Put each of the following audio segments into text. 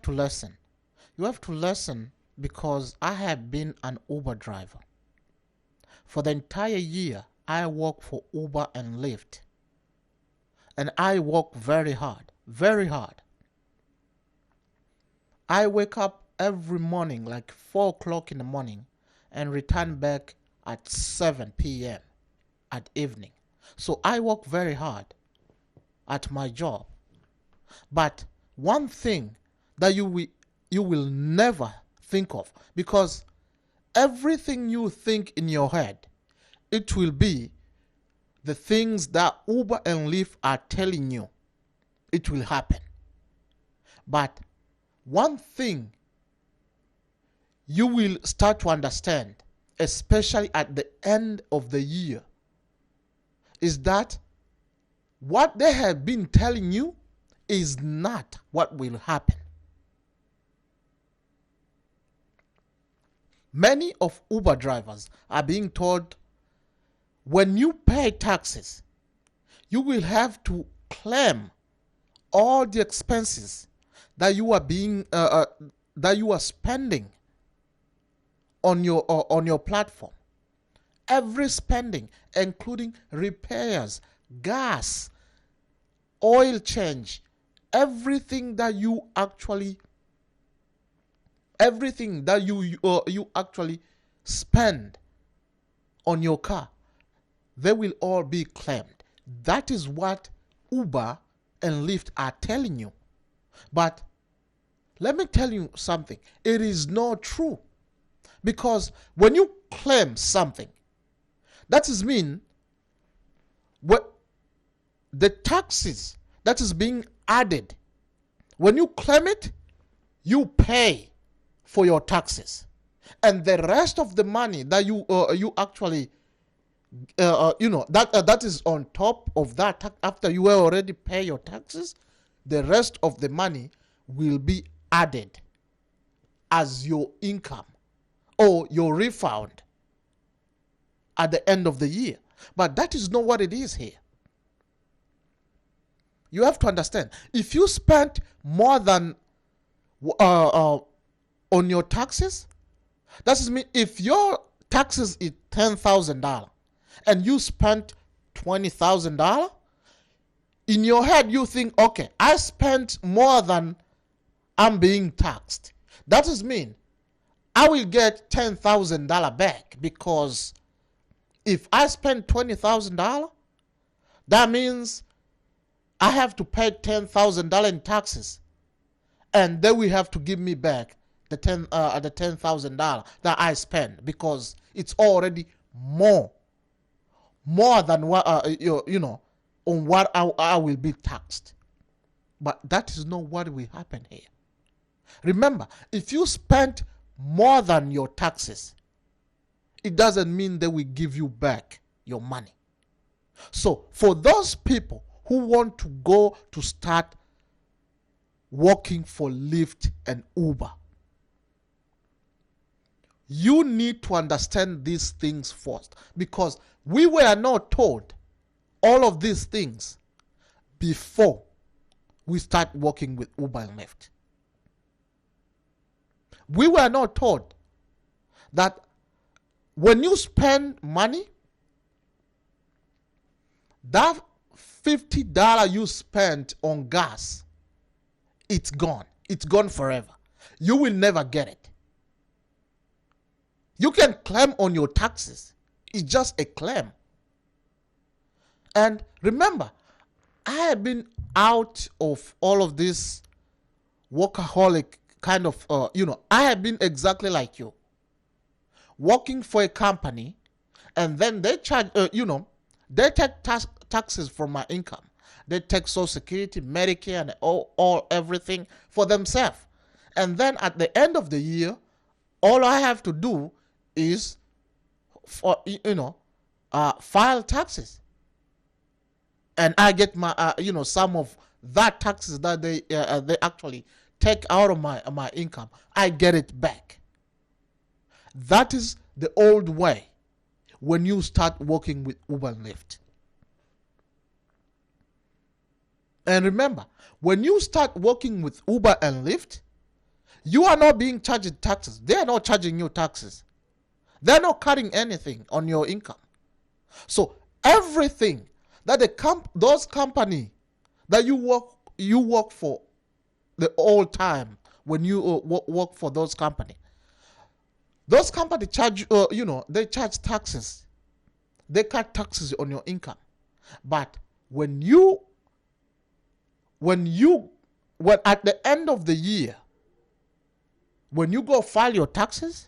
to listen. You have to listen because I have been an Uber driver. For the entire year, I work for Uber and Lyft. And I work very hard, very hard. I wake up every morning like 4 o'clock in the morning and return back at 7 p.m. at evening. So I work very hard at my job. But one thing that you will never think of, because everything you think in your head, it will be the things that Uber and Lyft are telling you. It will happen. But one thing you will start to understand, especially at the end of the year, is that what they have been telling you is not what will happen. Many of Uber drivers are being told, when you pay taxes, you will have to claim all the expenses that you are spending on your platform. Every spending, including repairs, gas, oil change, everything that you actually spend on your car, they will all be claimed. That is what Uber and Lyft are telling you. But let me tell you something. It is not true. Because when you claim something, that is mean what the taxes that is being added, when you claim it, you pay for your taxes. And the rest of the money that you actually that is on top of that, after you already pay your taxes, the rest of the money will be added as your income or your refund at the end of the year. But that is not what it is here. You have to understand, if you spent more than on your taxes, that is mean if your taxes is $10,000 and you spent $20,000, in your head you think, okay, I spent more than I'm being taxed. That is mean I will get $10,000 back, because if I spend $20,000, that means I have to pay $10,000 in taxes, and then we have to give me back the $10,000 that I spent, because it's already more than what on what I will be taxed. But that is not what will happen here. Remember, if you spent more than your taxes, it doesn't mean they will give you back your money. So for those people who want to go to start working for Lyft and Uber, you need to understand these things first, because we were not told all of these things before we start working with Uber and Lyft. We were not told that when you spend money, that $50 you spent on gas, it's gone. It's gone forever. You will never get it. You can claim on your taxes. It's just a claim. And remember, I have been out of all of this workaholic kind of, I have been exactly like you. Working for a company, and then they charge, they take taxes from my income. They take Social Security, Medicare, and all everything for themselves. And then at the end of the year, all I have to do is, file taxes, and I get my, some of that taxes that they actually take out of my income. I get it back. That is the old way when you start working with Uber and Lyft. And remember, when you start working with Uber and Lyft, You are not being charged taxes. They are not charging you taxes. They're not cutting anything on your income. So everything that those company that you work for the whole time when you work for those company charge they charge taxes. They cut taxes on your income. But when at the end of the year, when you go file your taxes,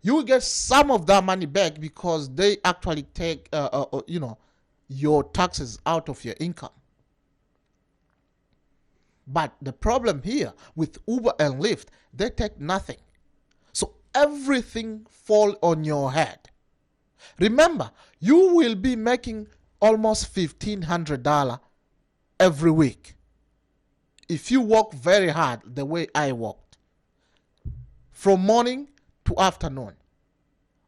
you will get some of that money back because they actually take your taxes out of your income. But the problem here with Uber and Lyft, they take nothing. So everything fall on your head. Remember, you will be making almost $1,500 every week if you work very hard the way I worked, from morning to afternoon,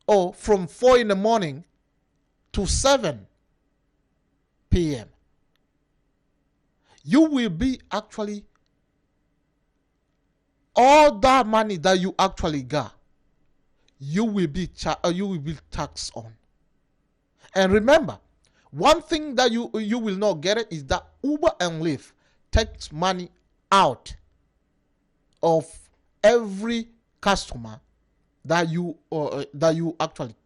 or from 4 in the morning to 7 p.m. You will be actually, all that money that you actually got, you will be taxed on. And remember, one thing that you will not get it is that Uber and Lyft takes money out of every customer that you actually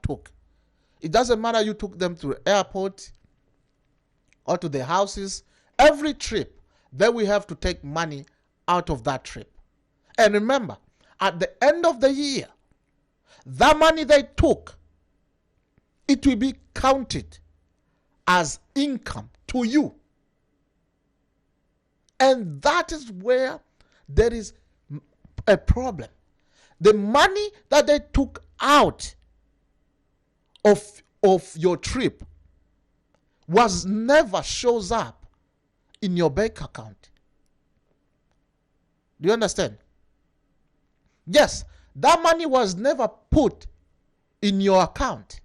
took. It doesn't matter you took them to the airport or to their houses. Every trip, they will have to take money out of that trip. And remember, at the end of the year, that money they took, it will be counted as income to you. And that is where there is a problem. The money that they took out of your trip never shows up in your bank account. Do you understand? Yes, that money was never put in your account,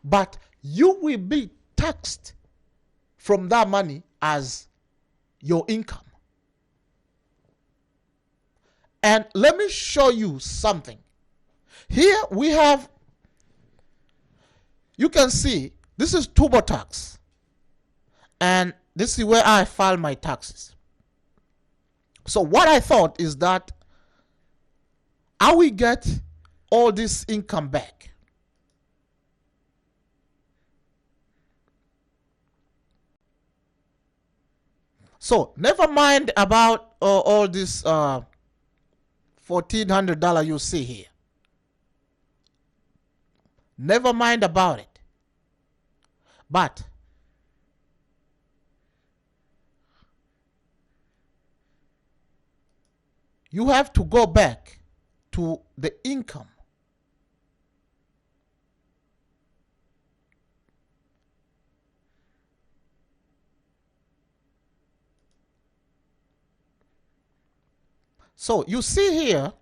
but you will be taxed from that money as your income. And let me show you something. Here we have, you can see, this is TurboTax. And this is where I file my taxes. So what I thought is that I will get all this income back. So never mind about all this $1,400 you see here. Never mind about it. But you have to go back to the income. So you see here,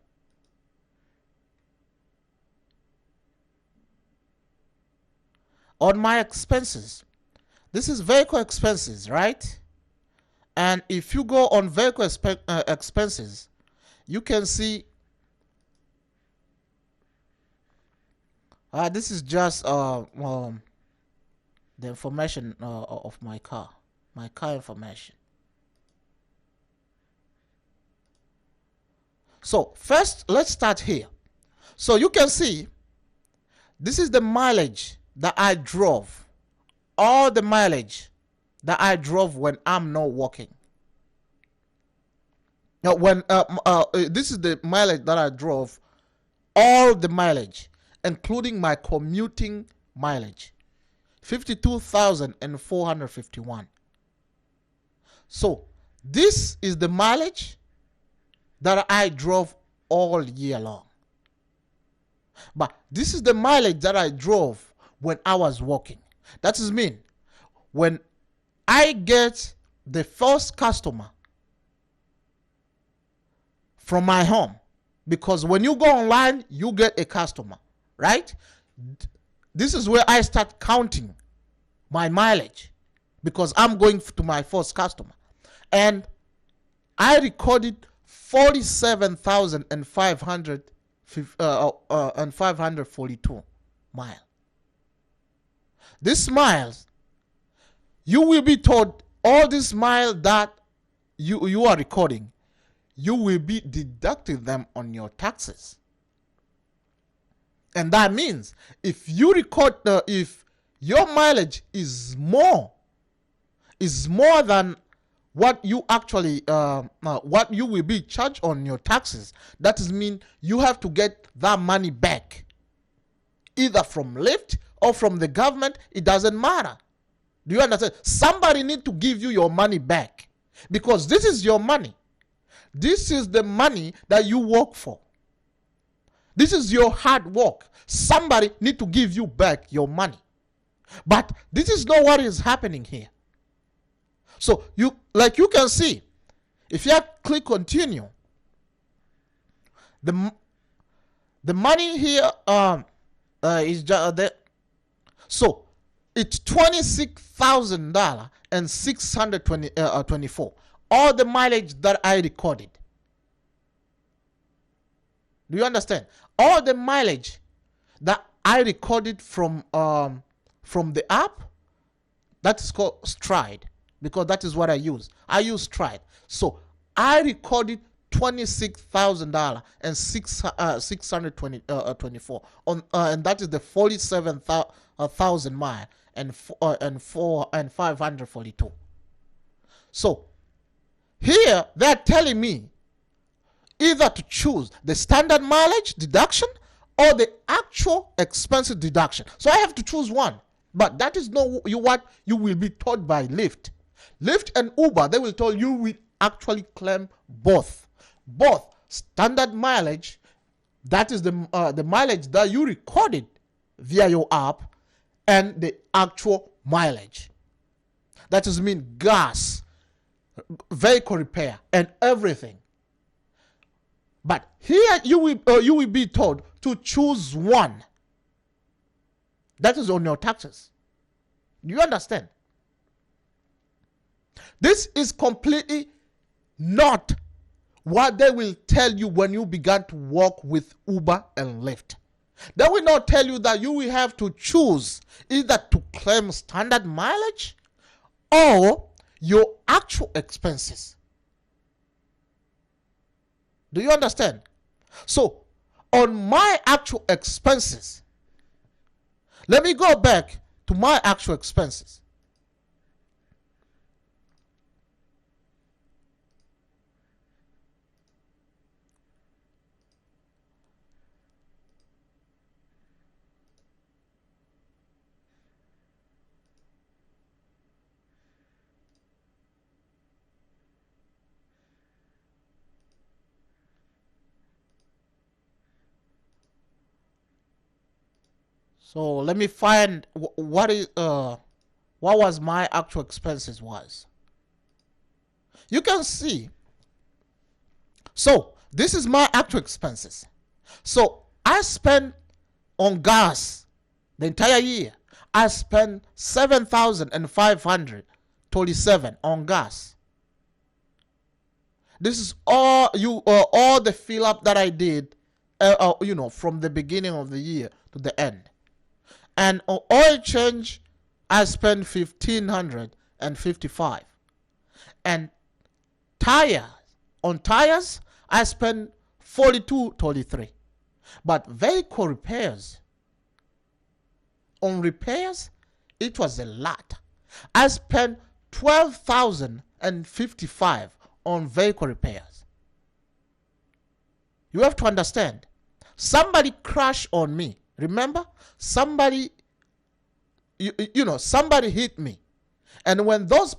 on my expenses, this is vehicle expenses, right? And if you go on vehicle expenses, you can see this is just the information of my car information. So first, let's start here. So you can see this is the mileage that I drove, all the mileage that I drove when I'm not working. Now, when this is the mileage that I drove, all the mileage, including my commuting mileage, 52,451. So this is the mileage that I drove all year long. But this is the mileage that I drove when I was working. That is mean, when I get the first customer from my home, because when you go online, you get a customer, right? This is where I start counting my mileage because I'm going to my first customer. And I recorded 47,542 miles. These miles, you will be told all these miles that you are recording, you will be deducting them on your taxes. And that means if you record, if your mileage is more than what you actually what you will be charged on your taxes, that is mean you have to get that money back, either from Lyft or from the government. It doesn't matter. Do you understand? Somebody need to give you your money back, because this is your money. This is the money that you work for. This is your hard work. Somebody need to give you back your money. But this is not what is happening here. So you can see, if you click continue, the money here is just there. So it's $26,000 and $624. All the mileage that I recorded. Do you understand? All the mileage that I recorded from the app, that is called Stride, because that is what I use. I use Stride. So I recorded $26,000 and $624 on, and that is the 47,000 mile and 542. So here they're telling me either to choose the standard mileage deduction or the actual expenses deduction. So I have to choose one. But that is not what you will be told by Lyft. Lyft and Uber, they will tell you will actually claim both. Both standard mileage, that is the mileage that you recorded via your app, and the actual mileage. That is mean gas, vehicle repair, and everything. But here you will be told to choose one. That is on your taxes. Do you understand? This is completely not what they will tell you when you began to work with Uber and Lyft. They will not tell you that you will have to choose either to claim standard mileage or your actual expenses. Do you understand? So, on my actual expenses, let me go back to my actual expenses. So let me find what was my actual expenses was. You can see. So this is my actual expenses. So I spent on gas the entire year. I spent $7,537 on gas. This is all the fill up that I did, from the beginning of the year to the end. And on oil change, I spent $1,555. And on tires, I spent $42.23. But vehicle repairs, on repairs, it was a lot. I spent $12,055 on vehicle repairs. You have to understand, somebody crashed on me. Remember, somebody hit me, and when those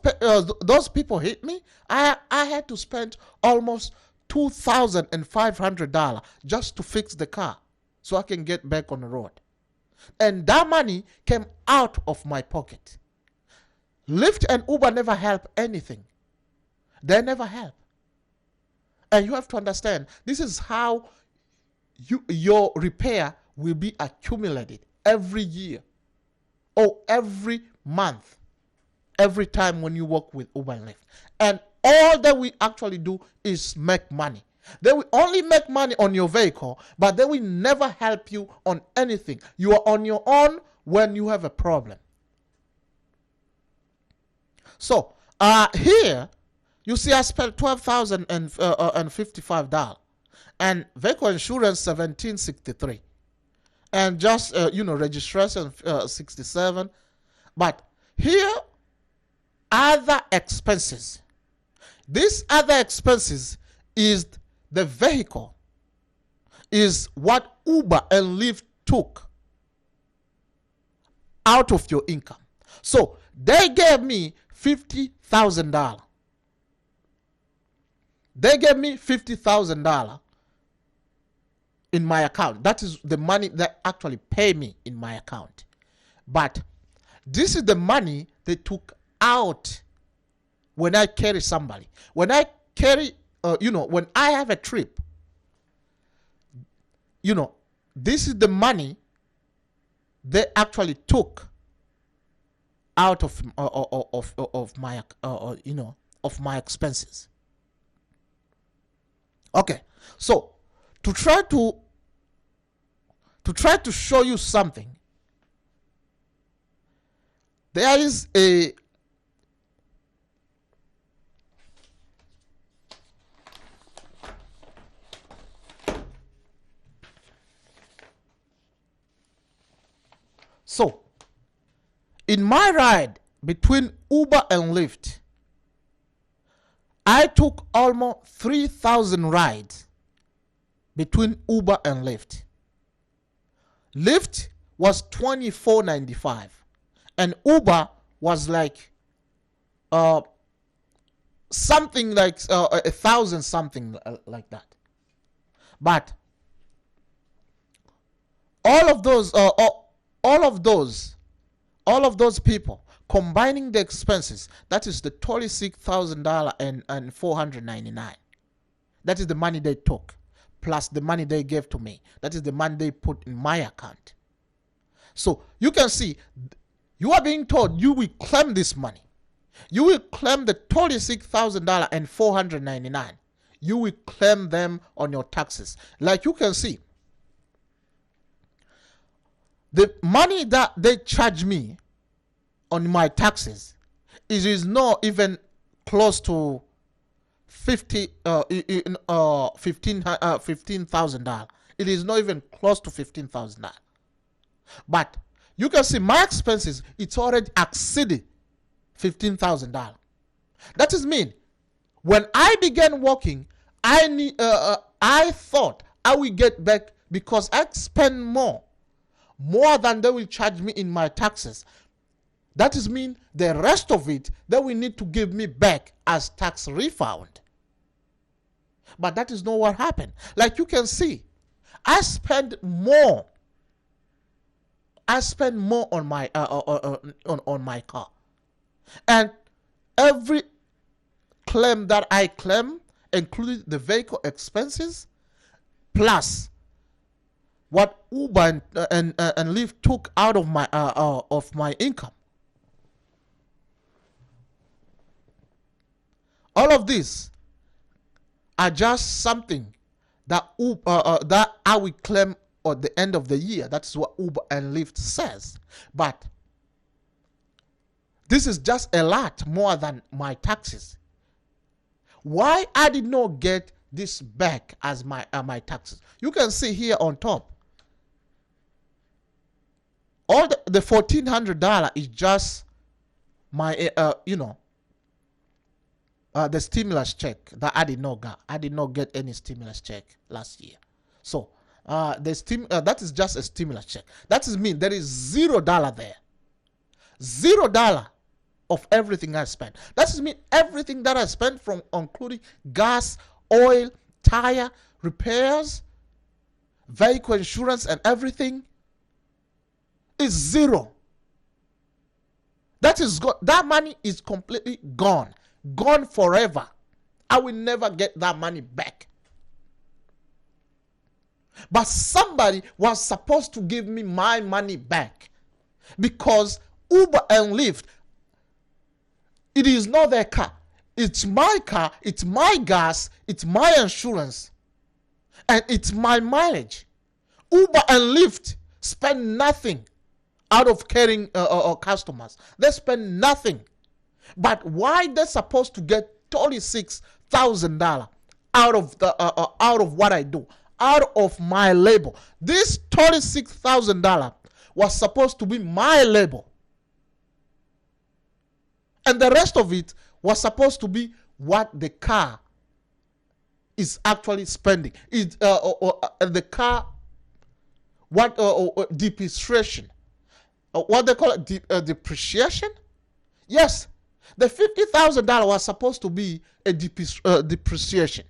people hit me, I had to spend almost $2,500 just to fix the car so I can get back on the road, and that money came out of my pocket. Lyft and Uber never help anything. They never help, and you have to understand, this is how your repair will be accumulated every year or every month, every time when you work with Uber and Lyft. And All that we actually do is make money. They will only make money on your vehicle, but they will never help you on anything. You are on your own when you have a problem. So here you see I spent $12,055 and vehicle insurance $1,763 and just registration $67. But here other expenses. These other expenses is the vehicle, is what Uber and Lyft took out of your income. So they gave me $50,000. They gave me $50,000 in my account. That is the money that actually pay me in my account. But this is the money they took out when I carry somebody. When I carry, when I have a trip, this is the money they actually took out of my expenses. Okay, so to try to show you something, there is a so in my ride between Uber and Lyft, I took almost 3,000 rides between Uber and Lyft. Lyft was $24.95 and Uber was like something like 1,000 something like that. But all of those people combining the expenses, that is the $26,000 and $499. That is the money they took, plus the money they gave to me. That is the money they put in my account. So you can see, you are being told you will claim this money. You will claim the $26,000 and $499. You will claim them on your taxes. Like you can see, the money that they charge me on my taxes is not even close to $15,000. It is not even close to $15,000. But you can see my expenses, it's already exceeded $15,000. That is mean, when I began working, I thought I will get back because I spend more than they will charge me in my taxes. That is mean the rest of it they will need to give me back as tax refund. But that is not what happened. Like you can see, I spend more. I spend more on my on my car, and every claim that I claim, including the vehicle expenses, plus what Uber and Lyft took out of my income. All of these are just something that that I will claim at the end of the year. That's what Uber and Lyft says. But this is just a lot more than my taxes. Why I did not get this back as my taxes? You can see here on top. All the $1,400 is just my the stimulus check that I did not get. I did not get any stimulus check last year. So that is just a stimulus check. That is mean there is $0 there. $0 of everything I spent. That is mean everything that I spent, from including gas, oil, tire, repairs, vehicle insurance, and everything, is zero. That money is completely gone. Gone forever. I will never get that money back. But somebody was supposed to give me my money back, because Uber and Lyft, it is not their car. It's my car, it's my gas, it's my insurance, and it's my mileage. Uber and Lyft spend nothing out of carrying customers. They spend nothing. But why they're supposed to get $36,000 out of what I do, out of my labor? This $36,000 was supposed to be my labor, and the rest of it was supposed to be what the car is actually spending. The car, what depreciation, what they call it, depreciation. Yes, the $50,000 was supposed to be a depreciation,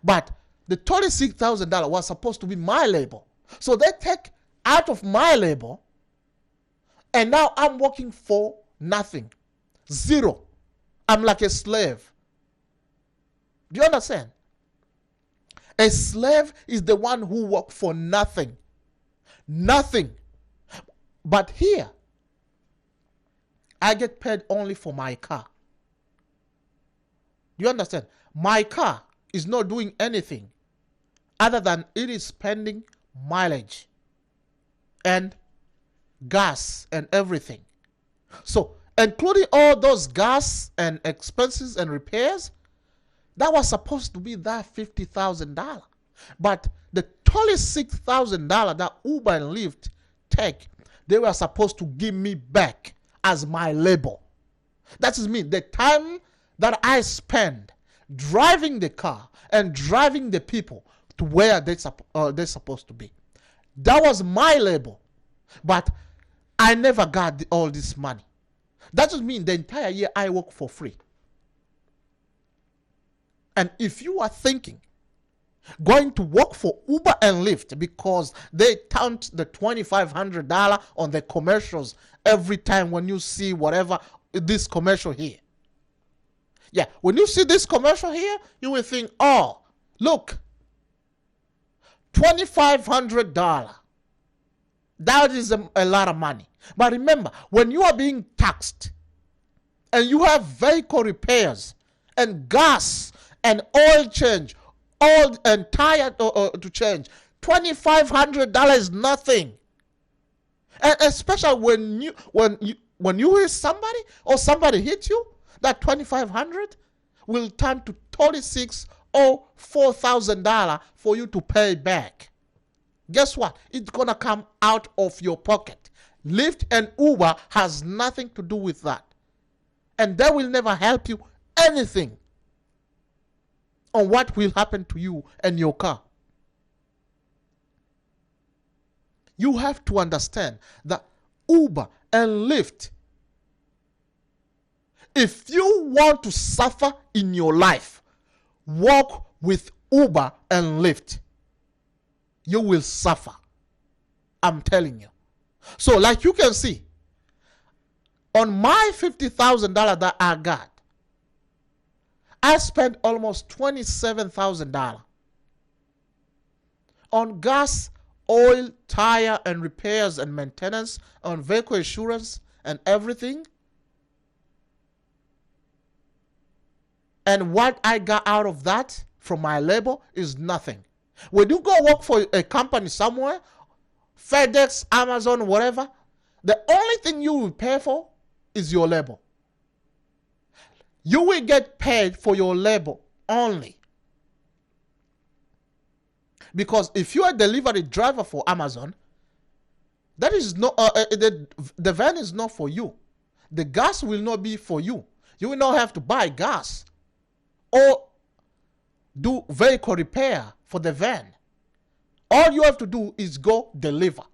but the $36,000 was supposed to be my labor. So they take out of my labor, and now I'm working for nothing, zero. I'm like a slave. Do you understand? A slave is the one who works for nothing. Nothing. But here, I get paid only for my car. Do you understand? My car is not doing anything other than it is spending mileage and gas and everything. So, including all those gas and expenses and repairs, that was supposed to be that $50,000. But the $26,000 that Uber and Lyft take, they were supposed to give me back as my labor. That is me, the time that I spend driving the car and driving the people to where they're supposed to be. That was my labor. But I never got all this money. That just means the entire year I work for free. And if you are thinking going to work for Uber and Lyft because they count the $2,500 on the commercials every time when you see whatever this commercial here. Yeah, when you see this commercial here, you will think, oh, look, $2,500. That is a lot of money. But remember, when you are being taxed and you have vehicle repairs and gas and oil change, oil and tire to change, $2,500 is nothing. And especially when you hit somebody or somebody hit you, that $2,500 will turn to $36,000 or $4,000 for you to pay back. Guess what? It's gonna come out of your pocket. Lyft and Uber has nothing to do with that, and they will never help you anything on what will happen to you and your car. You have to understand that Uber and Lyft, if you want to suffer in your life, work with Uber and Lyft. You will suffer. I'm telling you. So like you can see, on my $50,000 that I got, I spent almost $27,000 on gas, oil, tire, and repairs and maintenance, on vehicle insurance and everything. And what I got out of that from my labor is nothing. When you go work for a company somewhere, FedEx, Amazon, whatever, the only thing you will pay for is your labor. You will get paid for your labor only. Because if you are a delivery driver for Amazon, that is not the van is not for you. The gas will not be for you. You will not have to buy gas or do vehicle repair for the van. All you have to do is go deliver.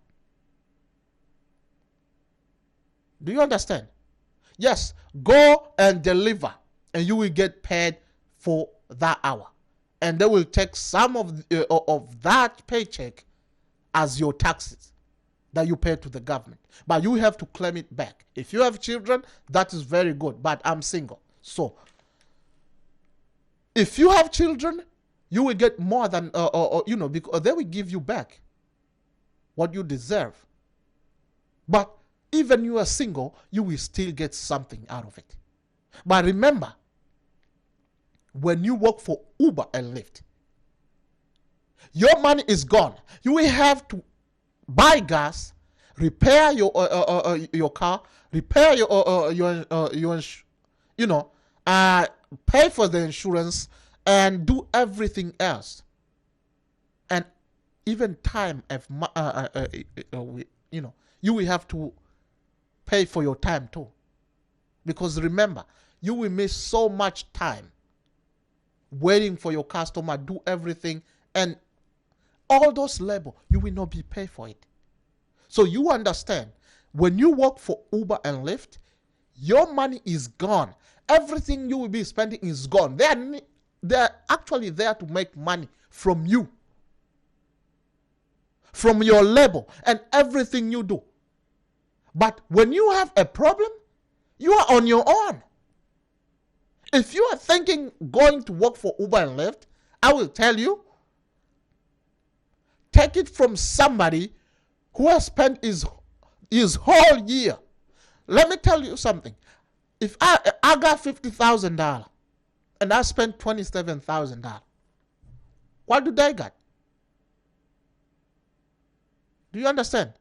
Do you understand? Yes, go and deliver, and you will get paid for that hour. And they will take some of that paycheck as your taxes that you pay to the government. But you have to claim it back. If you have children, that is very good. But I'm single. So, if you have children, you will get more than, because they will give you back what you deserve. But even you are single, you will still get something out of it. But remember, when you work for Uber and Lyft. Your money is gone. You will have to buy gas, repair your car, repair pay for the insurance, and do everything else. And even time, you will have to pay for your time too. Because remember, you will miss so much time waiting for your customer, do everything, and all those labor, you will not be paid for it. So you understand, when you work for Uber and Lyft, your money is gone. Everything you will be spending is gone. They're actually there to make money from you, from your labor and everything you do. But when you have a problem, you are on your own. If you are thinking going to work for Uber and Lyft, I will tell you, take it from somebody who has spent his whole year. Let me tell you something. If I got $50,000 and I spent $27,000, what do they got? Do you understand?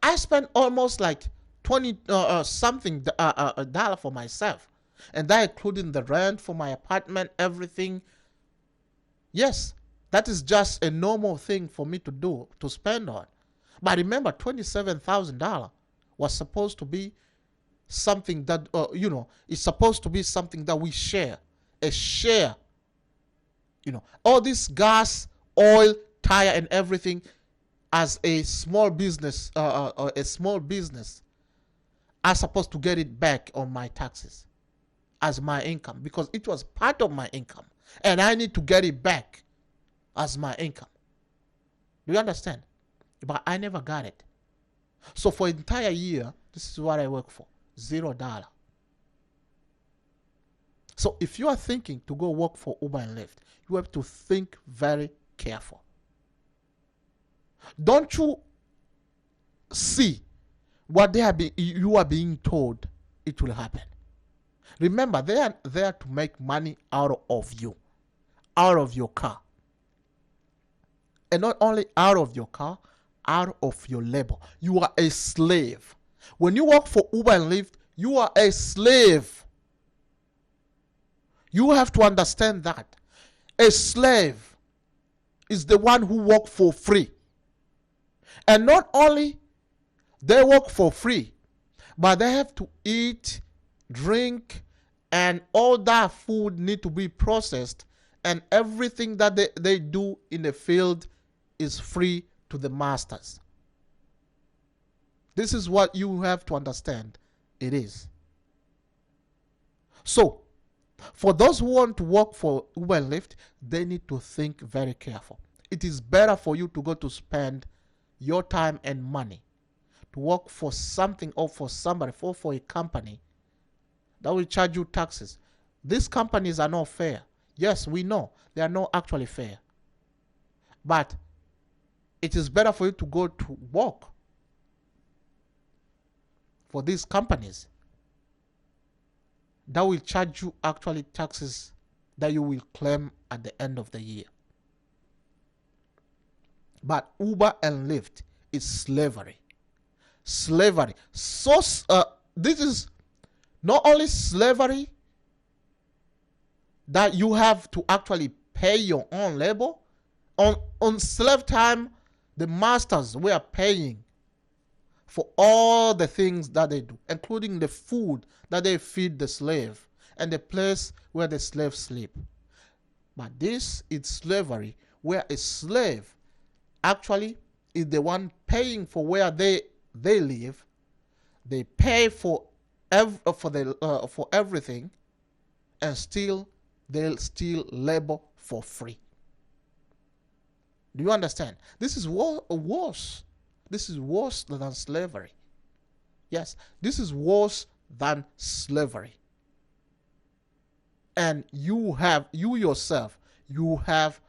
I spent almost like 20 something dollar for myself, and that including the rent for my apartment, everything. Yes, that is just a normal thing for me to do, to spend on. But remember, $27,000 was supposed to be something that it's supposed to be something that we share, a share. All this gas, oil, tire, and everything, as a small business, I'm supposed to get it back on my taxes as my income, because it was part of my income, and I need to get it back as my income. Do you understand? But I never got it. So for an entire year, this is what I work for, $0. So if you are thinking to go work for Uber and Lyft, you have to think very careful. Don't you see what you are being told it will happen? Remember, they are there to make money out of you, out of your car. And not only out of your car, out of your labor. You are a slave. When you work for Uber and Lyft, you are a slave. You have to understand that. A slave is the one who works for free. And not only they work for free, but they have to eat, drink, and all that food need to be processed, and everything that they do in the field is free to the masters. This is what you have to understand it is. So, for those who want to work for Uber and Lyft, they need to think very careful. It is better for you to go to spend your time and money to work for something or for somebody, for a company that will charge you taxes. These companies are not fair. Yes, we know they are not actually fair. But it is better for you to go to work for these companies that will charge you actually taxes that you will claim at the end of the year. But Uber and Lyft is slavery. Slavery. So this is not only slavery that you have to actually pay your own labor. On slave time, the masters were paying for all the things that they do, including the food that they feed the slave and the place where the slave sleep. But this is slavery, where a slave actually is the one paying for where they live. They pay for everything, and still they'll still labor for free. Do you understand? This is worse. This is worse than slavery. Yes, this is worse than slavery. And you yourself have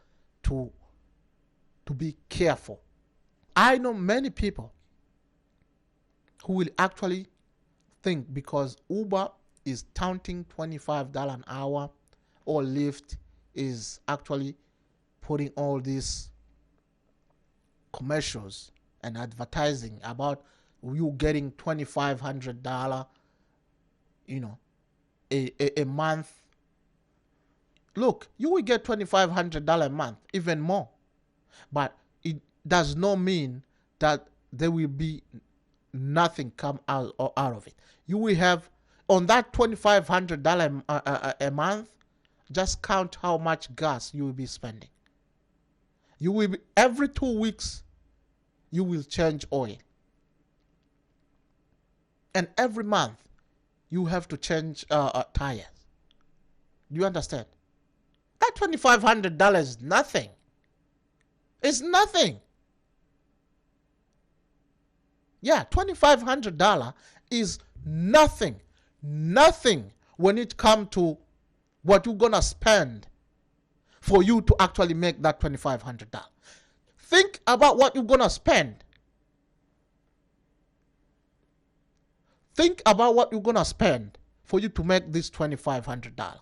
to be careful. I know many people who will actually think because Uber is touting $25 an hour, or Lyft is actually putting all these commercials and advertising about you getting $2,500, a month. Look, you will get $2,500 a month, even more. But it does not mean that there will be nothing come out of it. You will have, on that $2,500 a month, just count how much gas you will be spending. You will be, every 2 weeks, you will change oil. And every month, you have to change tires. Do you understand? That $2,500 is nothing. It's nothing. Yeah, $2,500 is nothing. Nothing when it comes to what you're going to spend for you to actually make that $2,500. Think about what you're going to spend. Think about what you're going to spend for you to make this $2,500.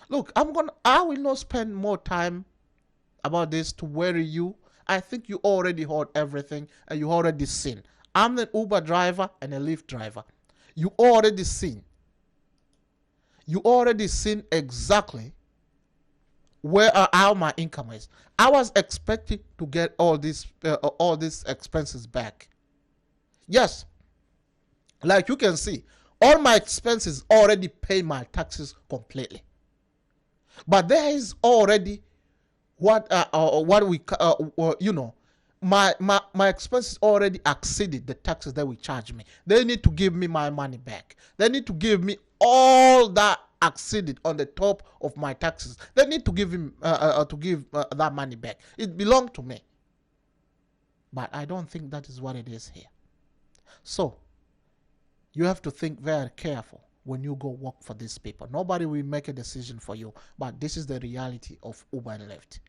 Look, I will not spend more time about this to worry you. I think you already heard everything and you already seen. I'm an Uber driver and a Lyft driver. You already seen. You already seen exactly how my income is. I was expecting to get all these expenses back. Yes, like you can see, all my expenses already pay my taxes completely. But there is already what we my expenses already exceeded the taxes that we charge me. They need to give me my money back. They need to give me all that exceeded on the top of my taxes. They need to give him that money back. It belonged to me. But I don't think that is what it is here. So you have to think very careful when you go work for these people. Nobody will make a decision for you, but this is the reality of Uber and Lyft.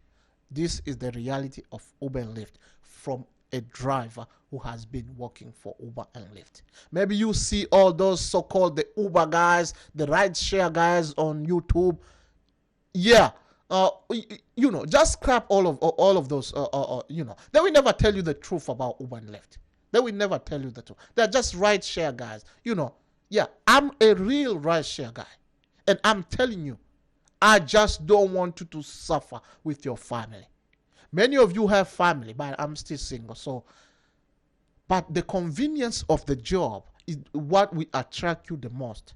This is the reality of Uber and Lyft from a driver who has been working for Uber and Lyft. Maybe you see all those so-called the Uber guys, the rideshare guys on YouTube. Yeah, just scrap all of those. They will never tell you the truth about Uber and Lyft. They will never tell you the truth. They're just rideshare guys. Yeah, I'm a real rideshare guy, and I'm telling you, I just don't want you to suffer with your family. Many of you have family, but I'm still single. So, but the convenience of the job is what will attract you the most.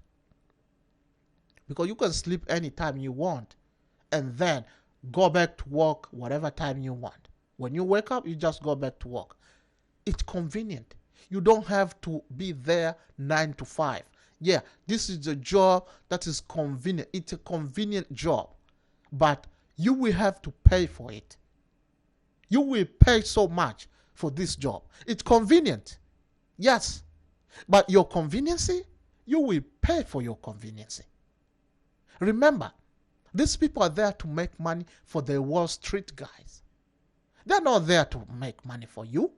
Because you can sleep anytime you want and then go back to work whatever time you want. When you wake up, you just go back to work. It's convenient. You don't have to be there 9 to 5. Yeah, this is a job that is convenient. It's a convenient job, but you will have to pay for it. You will pay so much for this job. It's convenient, yes, but your conveniency, you will pay for your conveniency. Remember, these people are there to make money for the Wall Street guys. They're not there to make money for you.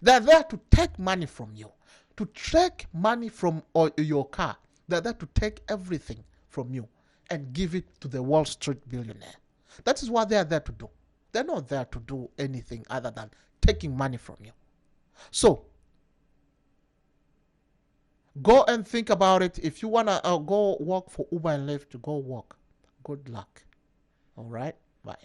They're there to take money from you, to take money from your car. They're there to take everything from you and give it to the Wall Street billionaire. That is what they're there to do. They're not there to do anything other than taking money from you. So, go and think about it. If you want to go work for Uber and Lyft, go work. Good luck. All right? Bye.